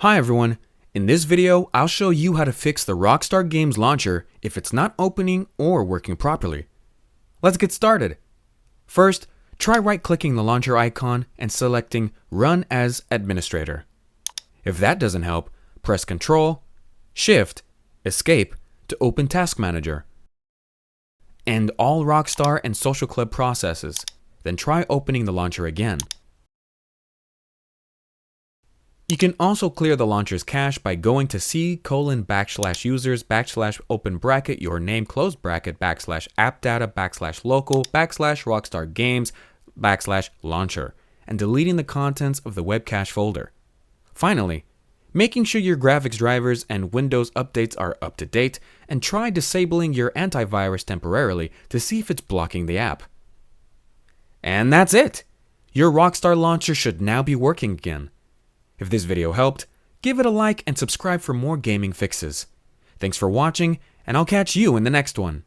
Hi everyone, in this video I'll show you how to fix the Rockstar Games Launcher if it's not opening or working properly. Let's get started. First, try right-clicking the launcher icon and selecting Run as Administrator. If that doesn't help, press Ctrl, Shift, Escape to open Task Manager. End all Rockstar and Social Club processes, then try opening the launcher again. You can also clear the launcher's cache by going to c:\users\open bracket your name close bracket /appdata/local /Rockstar Games /launcher and deleting the contents of the web cache folder. Finally, making sure your graphics drivers and Windows updates are up to date, and try disabling your antivirus temporarily to see if it's blocking the app. And that's it! Your Rockstar launcher should now be working again. If this video helped, give it a like and subscribe for more gaming fixes. Thanks for watching, and I'll catch you in the next one.